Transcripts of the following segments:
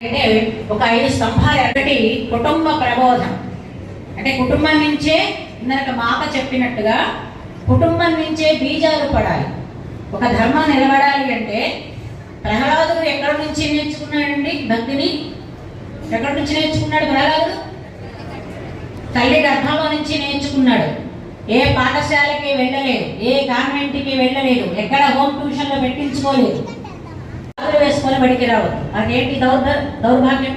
అంటే ఒక 5 స్తంభాలు. ఒకటి కుటుంబ ప్రబోధం, అంటే కుటుంబం నుంచే ఇందాక మాత చెప్పినట్టుగా కుటుంబం నుంచే బీజాలు పడాలి. ఒక ధర్మం నిలబడాలి అంటే ప్రహ్లాదుడు ఎక్కడి నుంచి నేర్చుకున్నాడండి భక్తిని? ఎక్కడి నుంచి నేర్చుకున్నాడు ప్రహ్లాదుడు? తల్లి గర్భంలో నుంచి నేర్చుకున్నాడు. ఏ పాఠశాలకి వెళ్ళలేదు, ఏ కాన్వెంట్కి వెళ్ళలేదు, ఎక్కడ హోమ్ ట్యూషన్లో పెట్టించుకోలేదు. వేసుకొని బడికి రావద్దు, అదేంటి దౌర్భాగ్యం.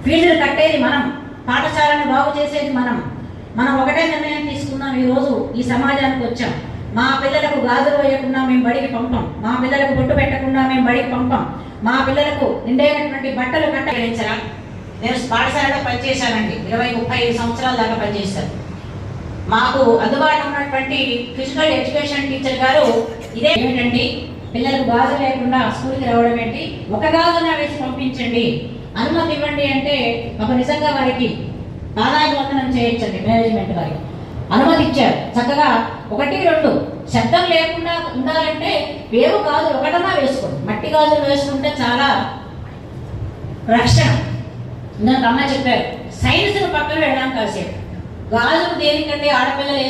ఫీజులు కట్టేది మనం, పాఠశాలను బాగు చేసేది మనం ఒకటే నిర్ణయం తీసుకున్నాం. ఈరోజు ఈ సమాజానికి వచ్చాం. మా పిల్లలకు గాజులు వేయకుండా మేము బడికి పంపం, మా పిల్లలకు బొట్టు పెట్టకుండా మేము బడికి పంపం, మా పిల్లలకు నిండైనటువంటి బట్టలు కట్టగలించరా. నేను పాఠశాలలో పనిచేశానండి, 20-35 సంవత్సరాల దాకా పనిచేశాను. మాకు అందుబాటులో ఉన్నటువంటి ఫిజికల్ ఎడ్యుకేషన్ టీచర్ గారు ఇదే ఏమిటండి, పిల్లలకు గాజు లేకుండా స్కూల్కి రావడం ఏంటి, ఒక గాజున వేసి పంపించండి, అనుమతి ఇవ్వండి అంటే ఒక నిజంగా వారికి పాదాభివందనం చేయొచ్చండి. మేనేజ్మెంట్ వారికి అనుమతి ఇచ్చారు. చక్కగా 1-2 శబ్దం లేకుండా ఉండాలంటే వేరు గాజులు ఒకటన్నా వేసుకోండి. మట్టి గాజులు వేసుకుంటే చాలా రక్షణ. ఇందాక అమ్మ చెప్పారు, సైన్స్ను పక్కన వెళ్ళాం కాసేపు. గాజులు దేనికంటే ఆడపిల్లలు